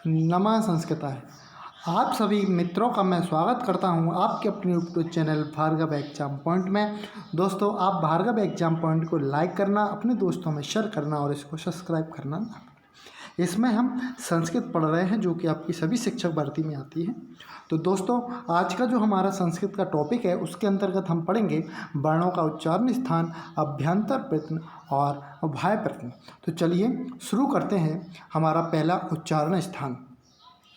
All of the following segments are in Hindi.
नमः संस्कृताय। आप सभी मित्रों का मैं स्वागत करता हूं आपके अपने YouTube channel Bhargav exam point में। दोस्तों, आप भार्गव एग्जाम पॉइंट को लाइक करना, अपने दोस्तों में शेयर करना और इसको सब्सक्राइब करना ना भूलें। इसमें हम संस्कृत पढ़ रहे हैं जो कि आपकी सभी शिक्षक भर्ती में आती है। तो दोस्तों, आज का जो हमारा संस्कृत का टॉपिक है उसके अंतर्गत हम पढ़ेंगे वर्णों का उच्चारण स्थान, अभ्यंतर प्रश्न और उभय प्रश्न। तो चलिए शुरू करते हैं। हमारा पहला उच्चारण स्थान।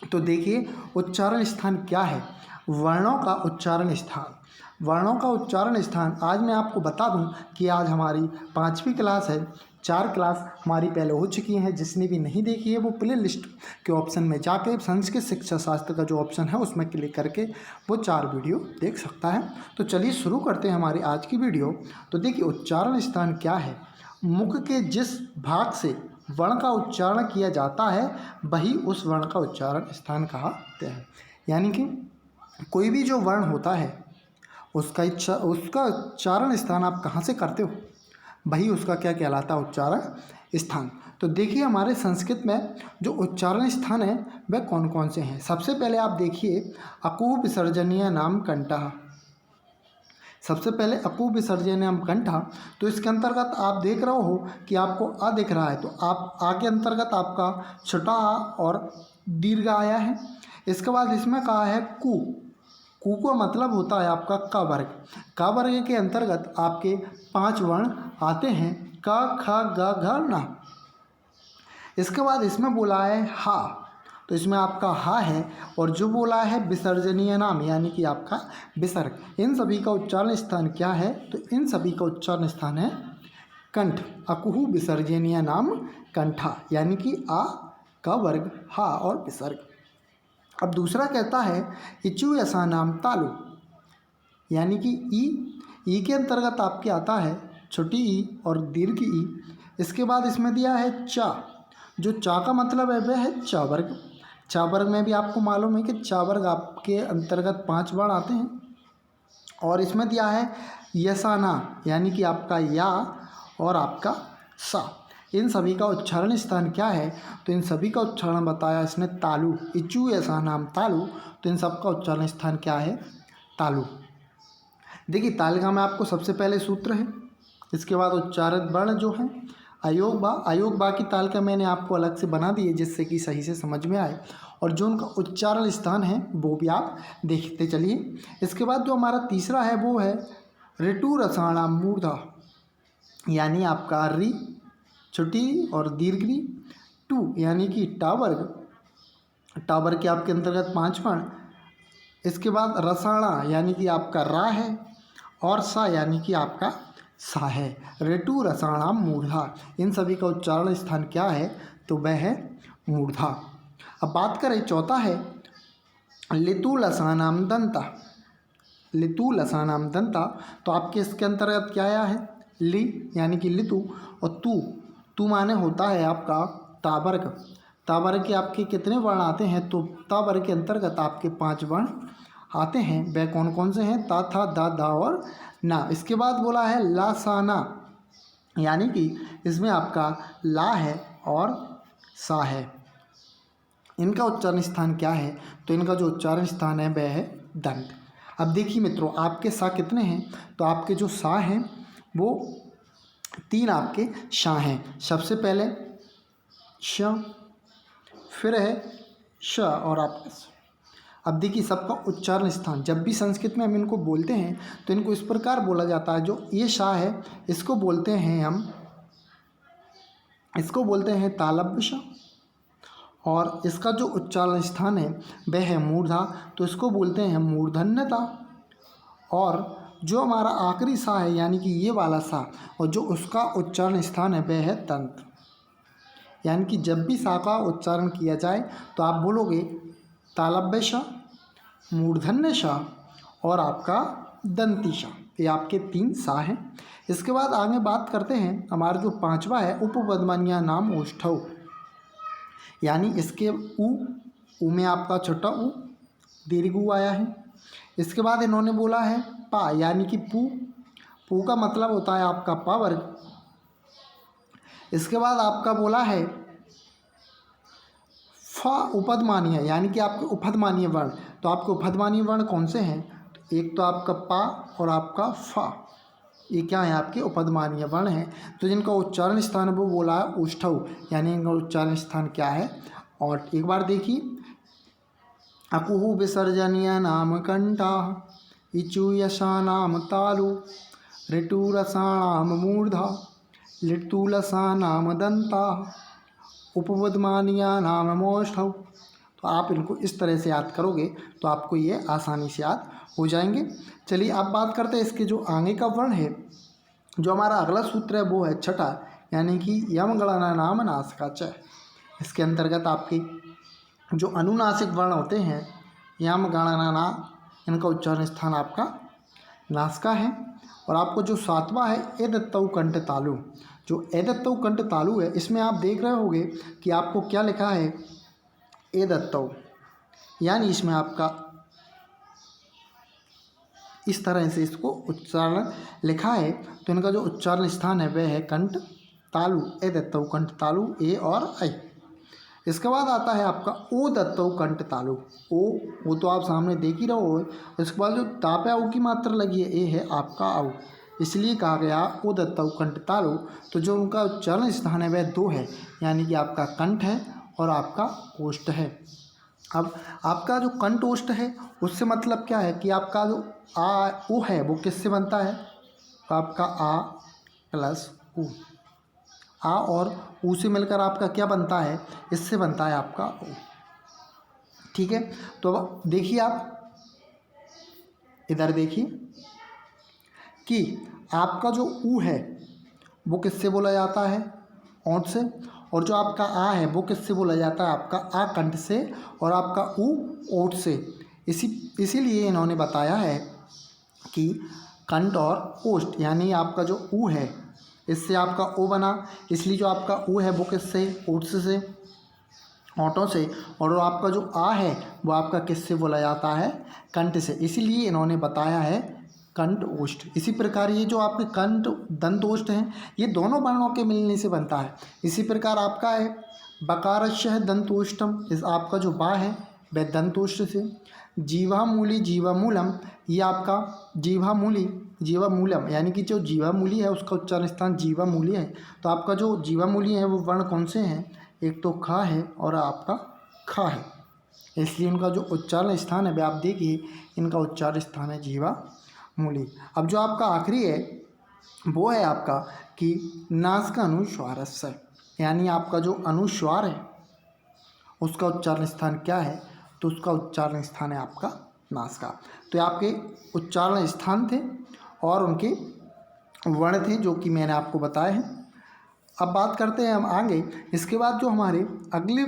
तो देखिए, उच्चारण स्थान क्या है? वर्णों का उच्चारण स्थान। वर्णों का उच्चारण स्थान आज मैं आपको बता दूं कि आज हमारी 5वीं क्लास है। 4 क्लास हमारी पहले हो चुकी हैं। जिसने भी नहीं देखी है वो प्ले लिस्ट के ऑप्शन में जाके संस्कृत शिक्षा शास्त्र का जो ऑप्शन है उसमें क्लिक करके वो 4 वीडियो देख सकता है। तो चलिए शुरू करते हैं हमारी आज की वीडियो। तो देखिए, उच्चारण स्थान क्या है? मुख के जिस भाग से वर्ण का उच्चारण किया जाता है वही उस वर्ण का उच्चारण स्थान कहते हैं। यानी कि कोई भी जो वर्ण होता है उसका उच्चारण स्थान आप कहाँ से करते हो, वही उसका क्या कहलाता है? उच्चारण स्थान। तो देखिए, हमारे संस्कृत में जो उच्चारण स्थान है वह कौन कौन से हैं। सबसे पहले आप देखिए, अकू विसर्जनीय नाम कंठः। सबसे पहले अकू विसर्जनीयम कंठा। तो इसके अंतर्गत आप देख रहे हो कि आपको अ दिख रहा है, तो आप आ के अंतर्गत आपका छोटा आ और दीर्घ आया है। इसके बाद इसमें कहा है कु। कु का मतलब होता है आपका क वर्ग। क वर्ग के अंतर्गत आपके 5 वर्ण आते हैं, क ख ग घ न। इसके बाद इसमें बोला है हा। तो इसमें आपका हा है और जो बोला है विसर्जनीय नाम यानी कि आपका विसर्ग। इन सभी का उच्चारण स्थान क्या है? तो इन सभी का उच्चारण स्थान है कंठ। अकुहु विसर्जनीय नाम कंठा, यानी कि आ का वर्ग, हा और विसर्ग। अब दूसरा कहता है इचु ऐसा नाम तालु, यानी कि ई के अंतर्गत आपके आता है छोटी ई और दीर्घ ई। इसके बाद इसमें दिया है चा। जो चा का मतलब है वह है चा वर्ग। चा वर्ग में भी आपको मालूम है कि चा वर्ग आपके अंतर्गत 5 वर्ण आते हैं। और इसमें दिया है यसाना, यानी कि आपका या और आपका सा। इन सभी का उच्चारण स्थान क्या है? तो इन सभी का उच्चारण बताया इसने तालु। इचू ऐसा नाम तालु। तो इन सब का उच्चारण स्थान क्या है? तालु। देखिए, तालिका में आपको सबसे पहले सूत्र है। इसके बाद उच्चारित वर्ण जो है अयोग बा। अयोग बा की तालिका मैंने आपको अलग से बना दी है जिससे कि सही से समझ में आए, और जो उनका उच्चारण स्थान है वो भी आप देखते चलिए। इसके बाद जो हमारा तीसरा है वो है ऋतु रसाणा मूर्धा, यानी आपका री छोटी और दीर्घ री, टू यानी कि टावर्ग के आपके अंतर्गत 5 वर्ण। इसके बाद रसाणा यानी कि आपका रा है और सा यानी कि आपका सा है। ऋतु रसाणा मूर्धा। इन सभी का उच्चारण स्थान क्या है? तो वह है मूर्धा। अब बात करें, चौथा है लितु लसानाम दंता। लितु लसानाम दंता। तो आपके इसके अंतर्गत क्या आया है? ली यानी कि लितु, और तू माने होता है आपका तावर्ग। तावर्ग के आपके कितने वर्ण आते हैं? तो तावर्ग के अंतर्गत आपके 5 वर्ण आते हैं। वह कौन कौन से हैं? ता था दा दा और ना। इसके बाद बोला है लासाना, यानी कि इसमें आपका ला है और सा है। इनका उच्चारण स्थान क्या है? तो इनका जो उच्चारण स्थान है वह है दंत। अब देखिए मित्रों, आपके सा कितने हैं? तो आपके जो सा हैं वो 3 आपके शा हैं। सबसे पहले श, फिर है श और आपका स। अब देखिए, सबका उच्चारण स्थान जब भी संस्कृत में हम इनको बोलते हैं तो इनको इस प्रकार बोला जाता है। जो ये शा है इसको बोलते हैं तालव्य शा, और इसका जो उच्चारण स्थान है वह है मूर्धा, तो इसको बोलते हैं मूर्धन्यता। और जो हमारा आखिरी सा है यानी कि ये वाला सा, और जो उसका उच्चारण स्थान है वह है तंत्र। यानी कि जब भी सा का उच्चारण किया जाए तो आप बोलोगे तालव्य शा, मूर्धन्य शा और आपका दंती शा। ये आपके 3 सा हैं। इसके बाद आगे बात करते हैं, हमारा जो 5वां है उपपदमन्या नाम ओष्ठव, यानी इसके ऊ में आपका छोटा ऊ दीर्घ ऊ आया है। इसके बाद इन्होंने बोला है पा, यानी कि पू का मतलब होता है आपका पा वर्ग। इसके बाद आपका बोला है फ, फ उपधमानीय यानी कि आपके उपधमानीय वर्ण। तो आपके उपधमानीय वर्ण कौन से हैं? तो एक तो आपका पा और आपका फा, ये क्या है? आपके उपधमानीय वर्ण हैं। तो जिनका उच्चारण स्थान है वो बोला है ओष्ठव, यानी इनका उच्चारण स्थान क्या है? और एक बार देखिए, अकुहु विसर्जनीय नाम कंठा, इचु यशा नाम तालु, ऋटुरसाणाम मूर्धा, लिट्टुलसा नाम दंता, उपवदमानिया नाम मोष्ठव। तो आप इनको इस तरह से याद करोगे तो आपको ये आसानी से याद हो जाएंगे। चलिए अब बात करते हैं इसके जो आगे का वर्ण है। जो हमारा अगला सूत्र है वो है छठा, यानी कि यम गणना नाम नासिका च। इसके अंतर्गत आपके जो अनुनासिक वर्ण होते हैं यम गणना ना, इनका उच्चारण स्थान आपका नासिका है। और आपको जो सातवां है एदत्तौ कंठ तालु, जो एदत्तौ कंठ तालु है इसमें आप देख रहे होंगे कि आपको क्या लिखा है? एदत्तौ, यानी इसमें आपका इस तरह से इसको उच्चारण लिखा है। तो इनका जो उच्चारण स्थान है वह है कंठ तालु, एदत्तौ कंठ तालु, ए और ऐ। इसके बाद आता है आपका ओ दत्तौ कंठ तालु। ओ, वो तो आप सामने देख ही रहे हो। इसके बाद जो तापे औ की मात्रा लगी है ए है आपका औ, इसलिए कहा गया ओ दत्तौ कंठ तालु। तो जो उनका उच्चारण स्थान है वह दो है, यानी कि आपका कंठ है और आपका ओष्ठ है। अब आपका जो कंठ ओष्ठ है उससे मतलब क्या है कि आपका जो आ ओ है वो किससे बनता है? तो आपका आ प्लस ऊ, आ और ऊ से मिलकर आपका क्या बनता है? इससे बनता है आपका ओ। ठीक है, तो अब देखिए आप इधर देखिए कि आपका जो ऊ है वो किससे बोला जाता है? ओंठ से। और जो आपका आ है वो किससे बोला जाता है? आपका आ कंठ से और आपका ऊ ओठ से। इसीलिए इन्होंने बताया है कि कंठ और ओष्ठ, यानी आपका जो ऊ है इससे आपका ओ बना, इसलिए जो आपका ऊ है वो किससे? ओठ से, ओठों से। और जो आपका जो आ है वो आपका किससे बोला जाता है? कंठ से। इसीलिए इन्होंने बताया है कंठ ओष्ठ। इसी प्रकार ये जो आपके कंठ दंत ओष्ठ हैं ये दोनों वर्णों के मिलने से बनता है। इसी प्रकार आपका है बकारस्य है दंतोष्टम, इस आपका जो बा है वह दंतोष्ठ से। जीवामूली जीवामूलम, ये आपका जीवामूली जीवामूलम, यानी कि जो जीवामूली है उसका उच्चारण स्थान जीवामूली है। तो आपका जो जीवामूली है वो वर्ण कौन से हैं? एक तो खा है और आपका खा है, इसलिए उनका जो उच्चारण स्थान है वह आप देखिए, इनका उच्चारण स्थान है जीवामूली। अब जो आपका आखिरी है वो है आपका कि नासिका अनुस्वारस्य, यानी आपका जो अनुस्वार है उसका उच्चारण स्थान क्या है? तो उसका उच्चारण स्थान है आपका नासिका। तो ये आपके उच्चारण स्थान थे और उनके वर्ण थे जो कि मैंने आपको बताए हैं। अब बात करते हैं हम आगे। इसके बाद जो हमारे अगले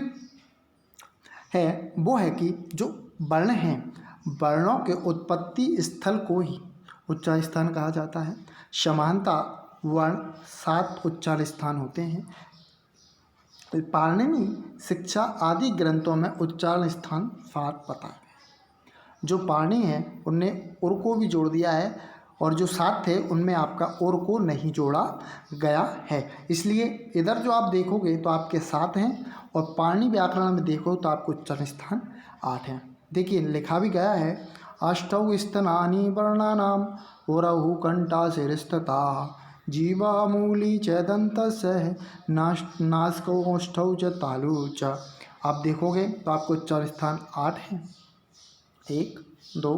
है वो है कि जो वर्ण हैं, वर्णों के उत्पत्ति स्थल को ही उच्चारण स्थान कहा जाता है। समानता वर्ण 7 उच्चारण स्थान होते हैं। पाणिनि शिक्षा आदि ग्रंथों में उच्चारण स्थान 7 बताए गए। जो पाणिनि है उनने उर को भी जोड़ दिया है और जो 7 थे उनमें आपका उर को नहीं जोड़ा गया है। इसलिए इधर जो आप देखोगे तो आपके 7 हैं और पाणिनि व्याकरण में देखो तो आपको उच्चारण स्थान 8 हैं। देखिए लिखा भी गया है अष्टौ स्तनानि वर्णानाम उरहु कंठा शिरस्तथा जीवामूली च दन्तस्य नासिकोष्ठौ च तालु च। आप देखोगे तो आपको उच्चारण स्थान 8 हैं। 1 2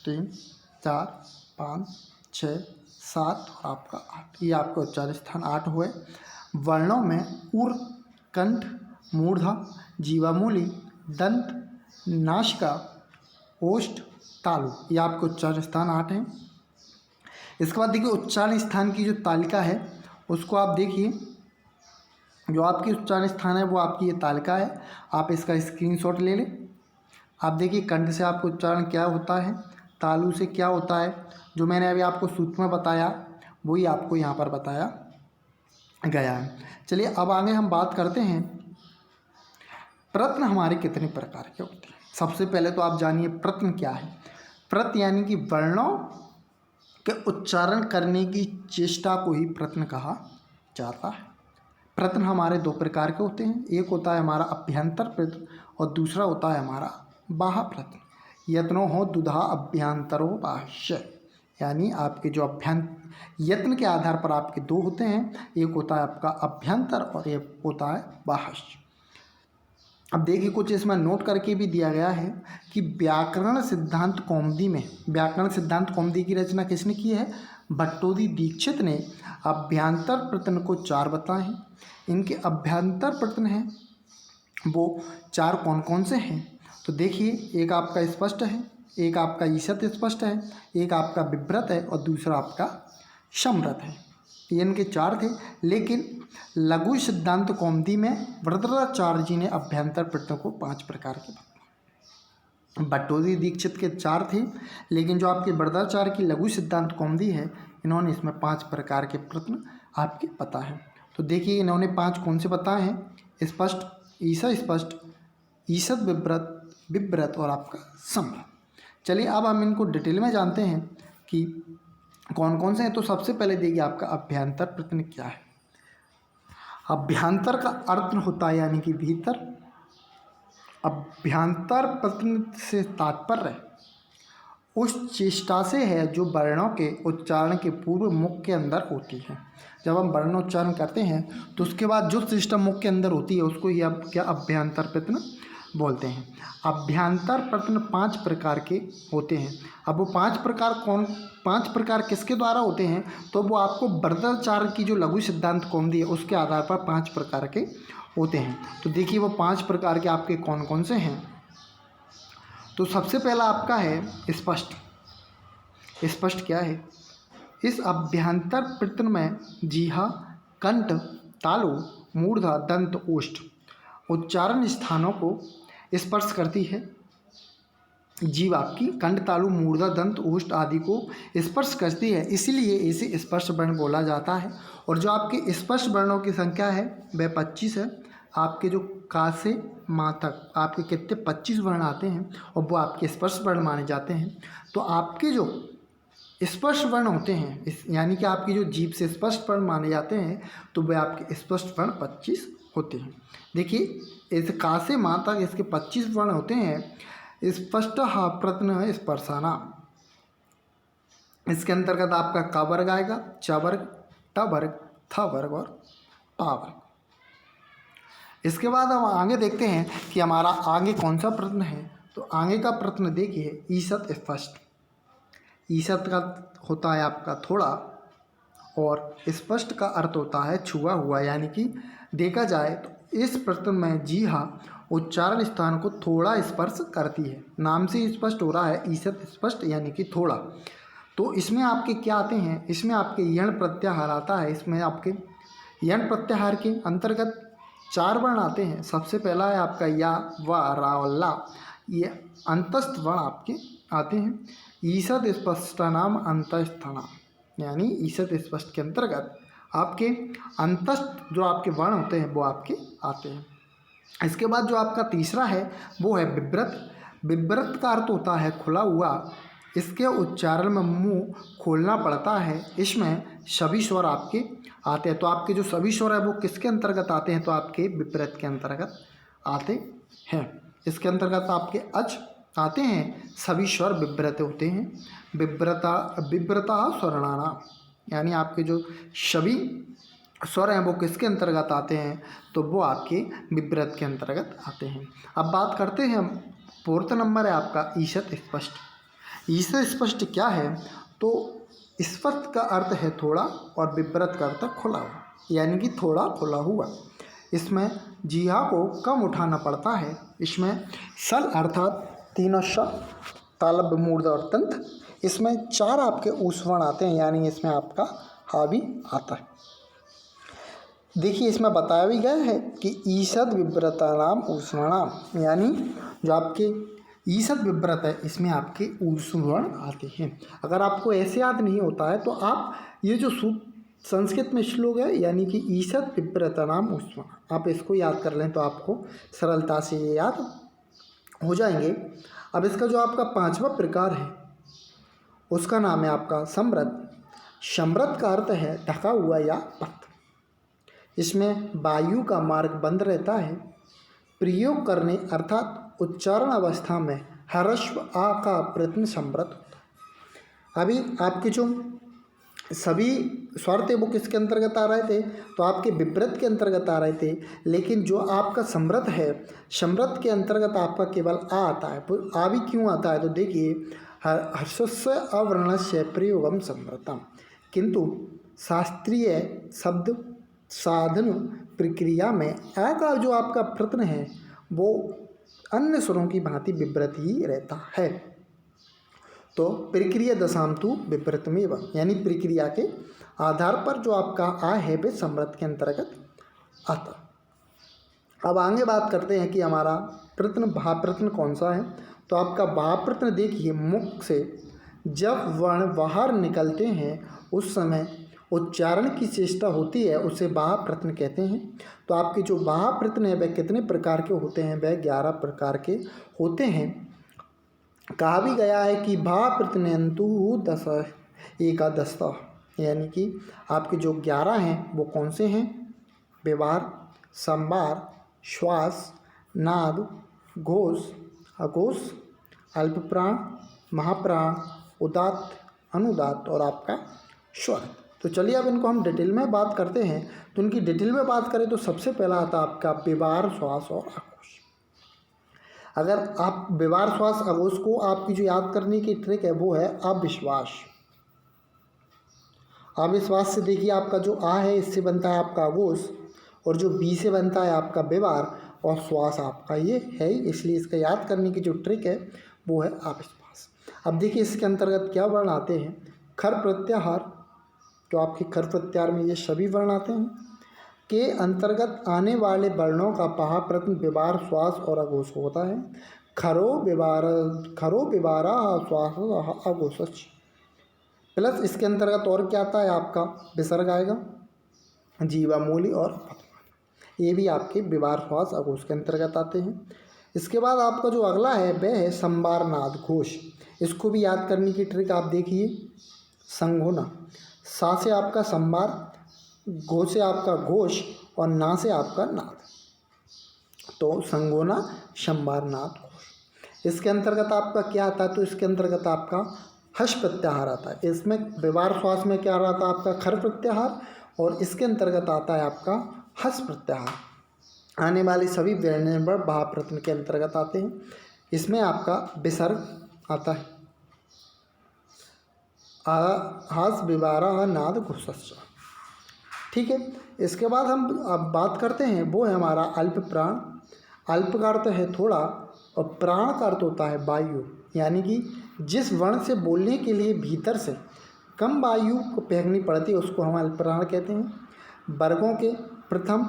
3 4 5 6 7 और आपका 8, ये आपका उच्चारण स्थान 8 हुए। वर्णों में उर, कंठ, मूर्धा, जीवामूली, दंत, नासिका, ओष्ठ, तालु, ये आपके उच्चारण स्थान 8 हैं। इसके बाद देखिए उच्चारण स्थान की जो तालिका है उसको आप देखिए, जो आपकी उच्चारण स्थान है वो आपकी ये तालिका है। आप इसका स्क्रीनशॉट ले लें। आप देखिए कंठ से आपको उच्चारण क्या होता है, तालु से क्या होता है, जो मैंने अभी आपको सूत्र में बताया वही आपको यहाँ पर बताया गया है। चलिए अब आगे हम बात करते हैं प्रत्न हमारे कितने प्रकार के होते हैं। सबसे पहले तो आप जानिए प्रत्न क्या है। प्रत्न यानी कि वर्णों के उच्चारण करने की चेष्टा को ही प्रत्न कहा जाता है। प्रत्न हमारे दो प्रकार के होते हैं, एक होता है हमारा अभ्यंतर प्रत्न और दूसरा होता है हमारा बाह्य प्रत्न। यत्नो हो दुधा अभ्यंतरो बाह्य, यानी आपके जो यत्न के आधार पर आपके दो होते हैं, एक होता है आपका अभ्यंतर और एक होता है बाह्य। अब देखिए कुछ इसमें नोट करके भी दिया गया है कि व्याकरण सिद्धांत कौमुदी में, व्याकरण सिद्धांत कौमुदी की रचना किसने की है? भट्टोजी दीक्षित ने। अभ्यंतर प्रत्न को 4 बताए हैं। इनके अभ्यंतर प्रत्न हैं वो 4 कौन कौन से हैं? तो देखिए, एक आपका स्पष्ट है, एक आपका ईषत् स्पष्ट है, एक आपका विव्रत है और दूसरा आपका सम्रत है। ये इनके 4 थे, लेकिन लघु सिद्धांत कौमुदी में वरदाचार्य जी ने अभ्यंतर प्रत्न को 5 प्रकार के बताए। भट्टोजी दीक्षित के 4 थे, लेकिन जो आपके वरदाचार्य की लघु सिद्धांत कौमुदी है, इन्होंने इसमें 5 प्रकार के प्रत्न आपके पता है। तो देखिए इन्होंने 5 कौन से बताए हैं? स्पष्ट, ईसा स्पष्ट, ईषत् विव्रत और आपका सम्रत। चलिए अब हम इनको डिटेल में जानते हैं कि कौन कौन से हैं। तो सबसे पहले देखिए आपका अभ्यंतर प्रत्न क्या है। अभ्यंतर का अर्थ होता है यानी कि भीतर। अभ्यंतर प्रत्न से तात्पर्य उस चेष्टा से है जो वर्णों के उच्चारण के पूर्व मुख के अंदर होती है। जब हम वर्णोच्चारण करते हैं तो उसके बाद जो चेष्टा मुख के अंदर होती है उसको ही आप क्या अभ्यंतर प्रत्न बोलते हैं। अभ्यंतर प्रत्न 5 प्रकार के होते हैं। अब वो 5 प्रकार किसके द्वारा होते हैं? तो वो आपको वरदाचार्य की जो लघु सिद्धांत कौमुदी है उसके आधार पर 5 प्रकार के होते हैं। तो देखिए वो 5 प्रकार के आपके कौन कौन से हैं। तो सबसे पहला आपका है स्पष्ट। स्पष्ट क्या है? इस अभ्यंतर प्रत्न में जीहा, कंठ, तालु, मूर्धा, दंत, ओष्ठ उच्चारण स्थानों को स्पर्श करती है। जीव आपकी कंठ, तालु, मूर्धा, दंत, ओष्ठ आदि को स्पर्श करती है, इसलिए इसे स्पर्श वर्ण बोला जाता है। और जो आपके स्पर्श वर्णों की संख्या है वह 25 है। आपके जो का से माँ तक आपके कितने 25 वर्ण आते हैं और वो आपके स्पर्श वर्ण माने जाते हैं। तो आपके जो स्पर्श वर्ण होते हैं यानी कि आपकी जो जीभ से स्पर्श वर्ण माने जाते हैं तो वे आपके स्पर्श वर्ण 25 होते हैं। देखिए इस का से माँ तक इसके 25 वर्ण होते हैं। स्पष्ट प्रत्न स्पर्शाना, इसके अंतर्गत आपका क वर्ग आएगा, च वर्ग, ट वर्ग, थ वर्ग और पा वर्ग। इसके बाद हम आगे देखते हैं कि हमारा आगे कौन सा प्रत्न है। तो आगे का प्रत्न देखिए ईषत् स्पष्ट। ईषत् का होता है आपका थोड़ा और स्पष्ट का अर्थ होता है छुआ हुआ, यानी कि देखा जाए तो इस प्रत्न में जीहा उच्चारण स्थान को थोड़ा स्पर्श करती है। नाम से स्पष्ट हो रहा है ईषत् स्पष्ट यानी कि थोड़ा। तो इसमें आपके क्या आते हैं? इसमें आपके यण प्रत्याहार आता है। इसमें आपके यण प्रत्याहार के अंतर्गत 4 वर्ण आते हैं। सबसे पहला है आपका या, व, रा और ला। ये अंतस्थ वर्ण आपके आते हैं। ईषत् स्पष्टानाम अंतस्थानाम, यानी ईषत् स्पष्ट के अंतर्गत आपके अंतस्थ जो आपके वर्ण होते हैं वो आपके आते हैं। इसके बाद जो आपका तीसरा है वो है विव्रत। विव्रत का अर्थ होता है खुला हुआ। इसके उच्चारण में मुंह खोलना पड़ता है। इसमें सभी स्वर आपके आते हैं। तो आपके जो सभी स्वर है वो किसके अंतर्गत आते हैं? तो आपके विव्रत के अंतर्गत आते हैं। इसके अंतर्गत आपके अच आते हैं। सभी स्वर विव्रत होते हैं। विव्रता स्वर्णाना, यानी आपके जो सभी स्वर हैं वो किसके अंतर्गत आते हैं? तो वो आपके विव्रत के अंतर्गत आते हैं। अब बात करते हैं हम, 4th नंबर है आपका ईषत् स्पष्ट। ईषत् स्पष्ट क्या है? तो स्पष्ट का अर्थ है थोड़ा और विव्रत का अर्थ खुला हुआ, यानी कि थोड़ा खुला हुआ। इसमें जीहा को कम उठाना पड़ता है। इसमें सल अर्थात तीनों श, तालव्य, मूर्धा और तंत्र। इसमें 4 आपके ऊष्वर्ण आते हैं, यानी इसमें आपका हा भी आता है। देखिए इसमें बताया भी गया है कि ईषद् विव्रतानाम ऊष्वणाम, यानी जो आपके ईषद् विव्रत है इसमें आपके ऊष्वर्ण आते हैं। अगर आपको ऐसे याद नहीं होता है तो आप ये जो संस्कृत में श्लोक है यानी कि ईषद् विव्रतानाम ऊष्वण, आप इसको याद कर लें तो आपको सरलता से ये याद हो जाएंगे। अब इसका जो आपका 5वां प्रकार है उसका नाम है आपका सम्रत। सम्रत का अर्थ है ढका हुआ या पक्त। इसमें वायु का मार्ग बंद रहता है। प्रयोग करने अर्थात उच्चारण अवस्था में ह्रस्व आ का प्रत्यय समृद्ध होता है। अभी आपके जो सभी स्वर थे वो किसके अंतर्गत आ रहे थे, तो आपके विपरीत के अंतर्गत आ रहे थे, लेकिन जो आपका समृद्ध है, समृद्ध के अंतर्गत आपका केवल आ आता है। वो आ भी क्यों आता है, तो देखिए हर्षस्य अवर्णस्य प्रयोगम समृद्धम, किंतु शास्त्रीय शब्द साधन प्रक्रिया में आ का जो आपका प्रत्यय है वो अन्य स्वरों की भांति विपरीत ही रहता है। तो प्रक्रिया दशांतु विपरीतमेव, यानी प्रक्रिया के आधार पर जो आपका आ है वे समृद्ध के अंतर्गत आता। अब आगे बात करते हैं कि हमारा प्रत्यय भाप्रत्यय कौन सा है। तो आपका भाप्रत्यय देखिए, मुख से जब वर्ण बाहर निकलते हैं उस समय उच्चारण की चेष्टा होती है, उसे भाप्रत्यय कहते हैं। तो आपके जो भाप्रत्यय है वह कितने प्रकार के होते हैं, वह 11 प्रकार के होते हैं। कहा भी गया है कि भा प्रतिनयंतु 10 एकादशता, यानी कि आपके जो 11 हैं वो कौन से हैं, व्यवहार, संवार, श्वास, नाद, घोष, अघोष, अल्पप्राण, महाप्राण, उदात्त, अनुदात्त और आपका स्वर। तो चलिए अब इनको हम डिटेल में बात करते हैं। तो उनकी डिटेल में बात करें तो सबसे पहला आता आपका व्यवहार, श्वास और अघोष। अगर आप व्यवहार, श्वास, अघोष को आपकी जो याद करने की ट्रिक है वो है अविश्वास। अविश्वास से देखिए आपका जो आ है इससे बनता है आपका अघोष, और जो बी से बनता है आपका व्यवहार, और श्वास आपका ये है, इसलिए इसका याद करने की जो ट्रिक है वो है अविश्वास। अब देखिए इसके अंतर्गत क्या वर्ण आते हैं। खर प्रत्याहार, तो आपके खर प्रत्याहार में ये सभी वर्ण आते हैं। के अंतर्गत आने वाले वर्णों का पहा प्रत्यय व्यवहार, श्वास और अघोष होता है। खरो व्यवहारा श्वास अघोष प्लस इसके अंतर्गत और क्या आता है आपका विसर्ग आएगा, जीवा मूली और अपमान, ये भी आपके व्यवहार, श्वास, अघोष के अंतर्गत आते हैं। इसके बाद आपका जो अगला है वह है संवार, नाद, घोष। इसको भी याद करने की ट्रिक आप देखिए। संघोना, सा से आपका संवार, घो से आपका घोष और ना से आपका नाद। तो संगोना, संवार, नाद, घोष। इसके अंतर्गत आपका क्या आता है, तो इसके अंतर्गत आपका हर्ष प्रत्याहार आता है। इसमें व्यवहार, श्वास में क्या रहा था आपका खर प्रत्याहार, और इसके अंतर्गत आता है आपका हर्ष प्रत्याहार। आने वाले सभी व्यंजन भाप्रत्यय के अंतर्गत आते हैं। इसमें आपका विसर्ग आता है हास, व्यवहार, नाद, घोष। ठीक है। इसके बाद हम अब बात करते हैं वो है हमारा अल्प प्राण। अल्प का अर्थ है थोड़ा, और प्राण का अर्थ होता है वायु, यानी कि जिस वर्ण से बोलने के लिए भीतर से कम वायु को फेंकनी पड़ती है उसको हम अल्प प्राण कहते हैं। वर्गों के प्रथम,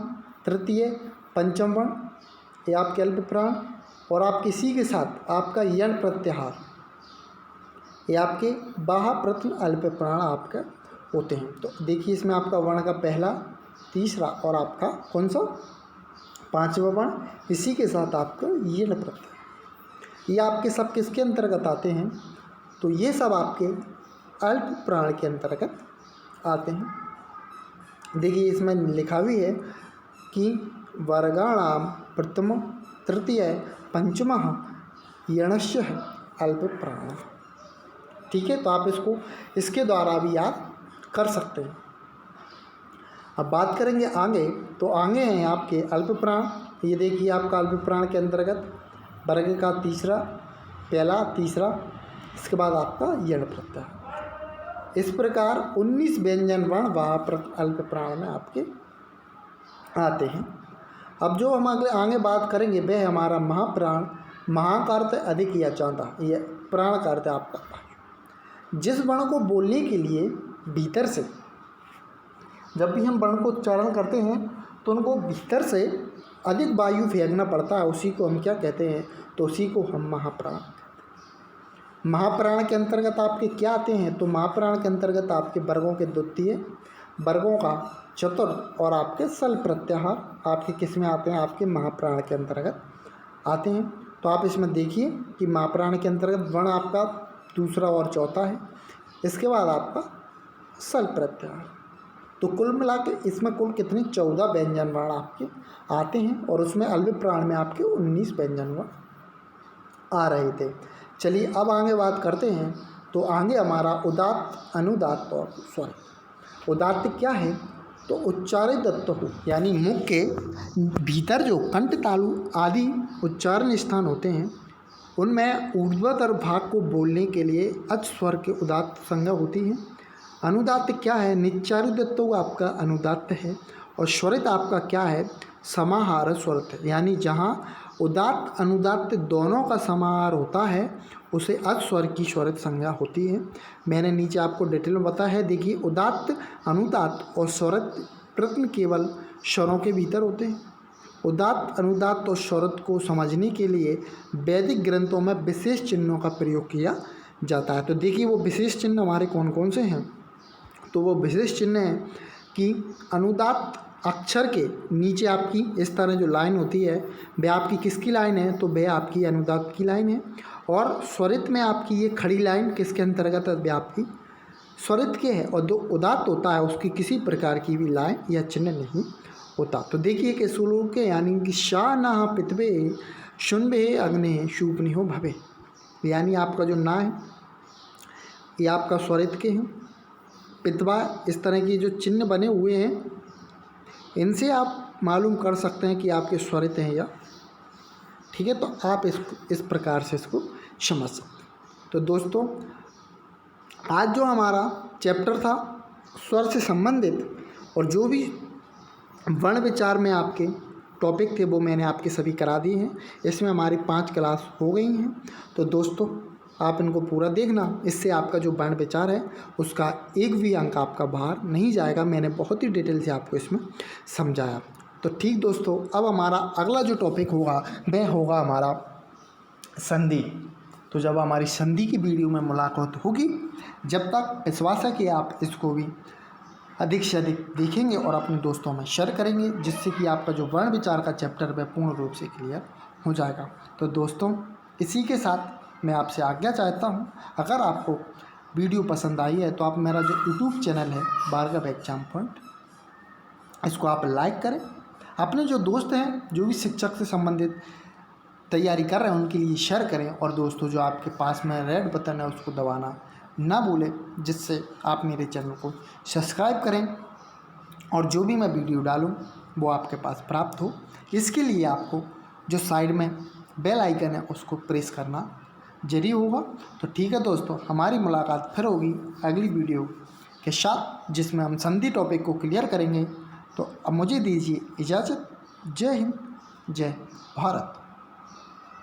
तृतीय, पंचम वर्ण ये आपके अल्प प्राण, और आप किसी के साथ आपका यण प्रत्याहार ये आपके बाहा प्रथम अल्प प्राण आपका होते हैं। तो देखिए इसमें आपका वर्ण का पहला, तीसरा और आपका कौन सा 5वां वर्ण, इसी के साथ आपका ये प्रत्यय, ये आपके सब किसके अंतर्गत आते हैं, तो ये सब आपके अल्प प्राण के अंतर्गत आते हैं। देखिए इसमें लिखा भी है कि वर्गाणाम प्रथम, तृतीय, पंचमः यणस्य अल्प प्राण। ठीक है, तो आप इसको इसके द्वारा भी याद कर सकते हैं। अब बात करेंगे आगे, तो आगे हैं आपके अल्प प्राण। ये देखिए आपका अल्प प्राण के अंतर्गत वर्ग का तीसरा, पहला, तीसरा, इसके बाद आपका यण प्रत्यय। इस प्रकार 19 व्यंजन वर्ण वहाँ अल्प प्राण में आपके आते हैं। अब जो हम अगले आगे बात करेंगे वह हमारा महाप्राण। महा का अर्थ अधिक या ज़्यादा, ये प्राण का अर्थ आपका जिस वर्ण को बोलने के लिए भीतर से, जब भी हम वर्ण को उच्चारण करते हैं तो उनको भीतर से अधिक वायु फेंकना पड़ता है, उसी को हम क्या कहते हैं, तो उसी को हम महाप्राण। महाप्राण के अंतर्गत आपके क्या आते हैं, तो महाप्राण के अंतर्गत आपके वर्गों के द्वितीय, वर्गों का चतुर्थ और आपके सल प्रत्याहार आपके किस में आते हैं, आपके महाप्राण के अंतर्गत आते हैं। तो आप इसमें देखिए कि महाप्राण के अंतर्गत वर्ण आपका दूसरा और चौथा है। इसके बाद आपका सल प्रत्याहार। तो कुल मिला के इसमें कुल कितने 14 व्यंजन वर्ण आपके आते हैं और उसमें अल्प प्राण में आपके 19 व्यंजन वर्ण आ रहे थे। चलिए अब आगे बात करते हैं। तो आगे हमारा उदात्त अनुदात्त और स्वर। उदात्त क्या है? तो उच्चारित दत्त हो यानी मुख के भीतर जो कंठ तालु आदि उच्चारण स्थान होते हैं उनमें ऊर्ध्वतर भाग को बोलने के लिए अच स्वर के उदात्त संज्ञा होती है। अनुदात्त क्या है? निच्चारित दत्त आपका अनुदात्त है और स्वरित आपका क्या है? समाहार स्वरित है, यानी जहाँ उदात्त अनुदात्त दोनों का समाहार होता है उसे अच स्वर की स्वरित संज्ञा होती है। मैंने नीचे आपको डिटेल में बताया है। देखिए उदात्त अनुदात्त और स्वरित प्रश्न केवल स्वरों के भीतर होते हैं। उदात्त अनुदात्त और स्वरित को समझने के लिए वैदिक ग्रंथों में विशेष चिन्हों का प्रयोग किया जाता है। तो देखिए वो विशेष चिन्ह हमारे कौन कौन से हैं। तो वो विशेष चिन्ह हैं कि अनुदात्त अक्षर के नीचे आपकी इस तरह जो लाइन होती है वह आपकी किसकी लाइन है? तो वह आपकी अनुदात्त की लाइन है। और स्वरित में आपकी ये खड़ी लाइन किसके अंतर्गत है? वह आपकी स्वरित के है। और जो उदात्त होता है उसकी किसी प्रकार की भी लाइन या चिन्ह नहीं होता। तो देखिए कि सुलोक के यानी कि शाह ना पितवे शुनभे अग्नि शूपनी हो भवे, यानी आपका जो ना है ये आपका स्वरित के हैं। पितवा इस तरह की जो चिन्ह बने हुए हैं इनसे आप मालूम कर सकते हैं कि आपके स्वरित हैं या ठीक है। तो आप इस प्रकार से इसको समझ सकते हैं। तो दोस्तों आज जो हमारा चैप्टर था स्वर से संबंधित और जो भी वर्ण विचार में आपके टॉपिक थे वो मैंने आपके सभी करा दिए हैं। इसमें हमारी 5 क्लास हो गई हैं। तो दोस्तों आप इनको पूरा देखना, इससे आपका जो वर्ण विचार है उसका एक भी अंक आपका बाहर नहीं जाएगा। मैंने बहुत ही डिटेल से आपको इसमें समझाया। तो ठीक दोस्तों, अब हमारा अगला जो टॉपिक होगा वह होगा हमारा संधि। तो जब हमारी संधि की वीडियो में मुलाकात होगी, जब तक विश्वास है कि आप इसको भी अधिक से अधिक देखेंगे और अपने दोस्तों में शेयर करेंगे, जिससे कि आपका जो वर्ण विचार का चैप्टर वह पूर्ण रूप से क्लियर हो जाएगा। तो दोस्तों इसी के साथ मैं आपसे आज्ञा चाहता हूं। अगर आपको वीडियो पसंद आई है तो आप मेरा जो यूट्यूब चैनल है भार्गव एग्जाम पॉइंट, इसको आप लाइक करें। अपने जो दोस्त हैं जो भी शिक्षक से संबंधित तैयारी कर रहे हैं उनके लिए शेयर करें। और दोस्तों जो आपके पास में रेड बटन है उसको दबाना ना भूलें, जिससे आप मेरे चैनल को सब्सक्राइब करें और जो भी मैं वीडियो डालूं वो आपके पास प्राप्त हो। इसके लिए आपको जो साइड में बेल आइकन है उसको प्रेस करना जरूरी होगा। तो ठीक है दोस्तों, हमारी मुलाकात फिर होगी अगली वीडियो के साथ जिसमें हम संधि टॉपिक को क्लियर करेंगे। तो अब मुझे दीजिए इजाज़त। जय हिंद, जय भारत।